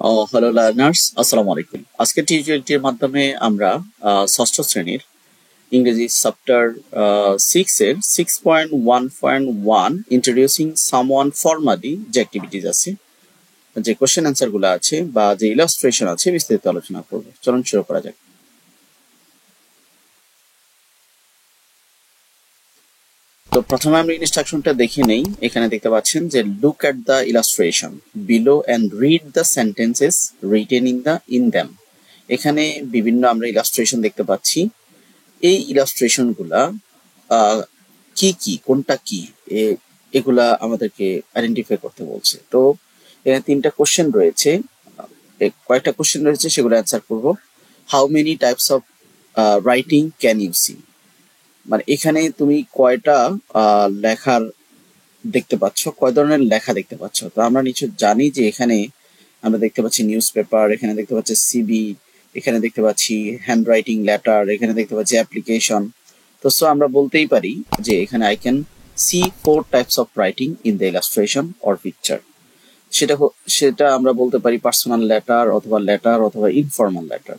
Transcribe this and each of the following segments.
Hello learners, আসসালামু আলাইকুম। আজকের টিউটোরিয়ালটির মাধ্যমে আমরা ষষ্ঠ শ্রেণীর ইংরেজি চ্যাপ্টার 6 এর 6.1.1 ইন্ট্রোডিউসিং সামওয়ান ফর্মালি যে অ্যাক্টিভিটিস আছে, যে কোশ্চেন অ্যান্সার গুলো আছে বা যে ইলাস্ট্রেশন আছে বিস্তারিত আলোচনা করবো। চলুন শুরু করা যাক। তো প্রথমে আমরা ইনস্ট্রাকশনটা দেখে নেই। এখানে দেখতে পাচ্ছেন যে look at the illustration below and read the sentences written in them. এখানে বিভিন্ন আমরা ইলাস্ট্রেশন দেখতে পাচ্ছি। এই ইলাস্ট্রেশন গুলা কি কি, কোনটা কি, এগুলা আমাদেরকে আইডেন্টিফাই করতে বলছে। তো এখানে তিনটা কোশ্চেন রয়েছে, কয়েকটা কোশ্চেন রয়েছে, সেগুলো অ্যান্সার করব। How many types of writing can you see, মানে এখানে তুমি কয়টা লেখার দেখতে পাচ্ছ, কয় ধরনের লেখা দেখতে পাচ্ছ। তো আমরা নিশ্চয় জানি যে এখানে আমরা দেখতে পাচ্ছি নিউজ পেপার, এখানে দেখতে পাচ্ছি সিবি, এখানে দেখতে পাচ্ছি হ্যান্ড রাইটিং লেটার, এখানে দেখতে পাচ্ছি অ্যাপ্লিকেশন। তো সো আমরা বলতেই পারি যে এখানে I can see 4 types of writing in the illustration or picture. সেটা আমরা বলতে পারি পার্সোনাল লেটার অথবা ইনফর্মাল লেটার।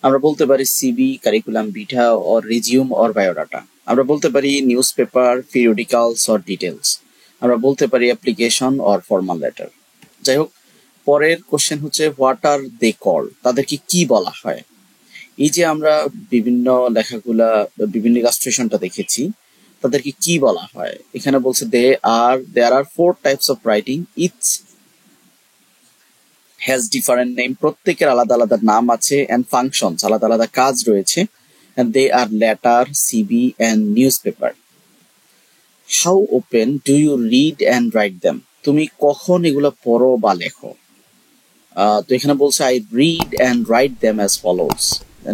আমরা বলতে পারি CV, curriculum vitae or resume or biodata. আমরা বলতে পারি newspaper, periodicals or details. আমরা বলতে পারি অ্যাপ্লিকেশন অর ফর্মাল লেটার। যাই হোক, পরের কোশ্চেন হচ্ছে হোয়াট আর দে কল, তাদেরকে কি বলা হয়। এই যে আমরা বিভিন্ন লেখাগুলা, বিভিন্ন ইলাস্ট্রেশনটা দেখেছি, তাদেরকে কি বলা হয়। এখানে বলছে there are 4 types of writing, each has different name, প্রত্যেকের আলাদা আলাদা নাম আছে, অ্যান্ড ফাংশনস, আলাদা আলাদা কাজ রয়েছে, and they are letter, CV and newspaper. How often do you read and write them, তুমি কখন এগুলো পড়ো বা লেখো। তো এখানে বলছে I read and write them as follows.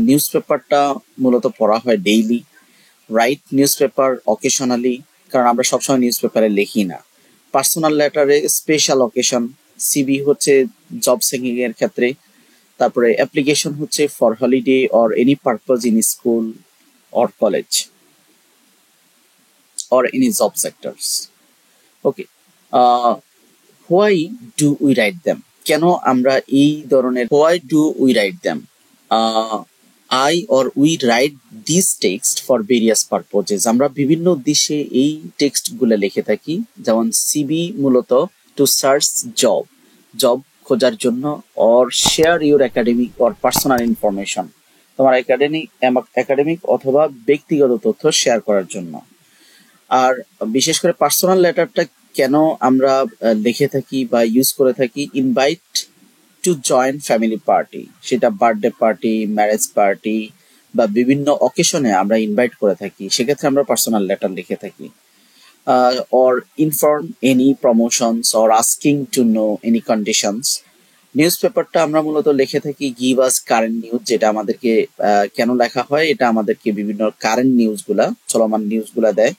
News পেপারটা মূলত পড়া হয় daily, write newspaper occasionally, কারণ আমরা সবসময় নিউজ পেপারে লিখি না। পার্সোনাল লেটারে স্পেশাল অকেশন, সিবি হচ্ছে জব সেকিং এর ক্ষেত্রে, তারপরে অ্যাপ্লিকেশন হচ্ছে for holiday or any পারপজ in school or college or any job sectors. Okay, why do we write them, কেন আমরা এই ধরনের, why do we write them, I or we write this text for various purposes. আমরা বিভিন্ন উদ্দেশ্যে এই text গুলো লিখে থাকি। যেমন সিবি মূলত টু সার্চ জব খোঁজার জন্য, or share your academic or personal information, তোমার একাডেমিক অথবা ব্যক্তিগত তথ্য শেয়ার করার জন্য। আর বিশেষ করে পার্সোনাল লেটারটা কেন আমরা লিখে থাকি বা ইউজ করে থাকি, invite to join family party, সেটা বার্থডে পার্টি, ম্যারেজ পার্টি বা বিভিন্ন অকেশনে আমরা ইনভাইট করে থাকি, সেক্ষেত্রে আমরা পার্সোনাল লেটার লিখে থাকি। Or inform any promotions or asking to know any conditions. News পেপারটা আমরা মূলত লিখে থাকি গিভ আস কারেন্ট নিউজ, যেটা আমাদেরকে কেন লেখা হয়, এটা আমাদেরকে বিভিন্ন কারেন্ট নিউজগুলা, চলমান নিউজগুলা দেয়।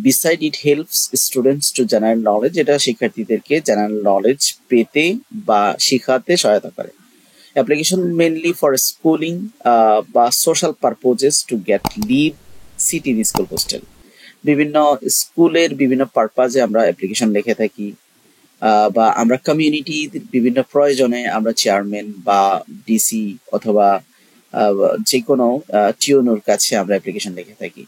Beside it helps students to general knowledge, এটা শিক্ষার্থীদেরকে জেনারেল নলেজ পেতে বা শেখাতে সহায়তা করে। অ্যাপ্লিকেশন মেনলি ফর স্কুলিং বা social purposes to get leave seat in school hostel. বিভিন্ন স্কুলের বিভিন্ন পারপাজে আমরা অ্যাপ্লিকেশন লিখে থাকি, বা আমরা কমিউনিটির বিভিন্ন প্রয়োজনে আমরা চেয়ারম্যান বা ডিসি অথবা যে কোনো টিউনোর কাছে আমরা অ্যাপ্লিকেশন লিখে থাকি।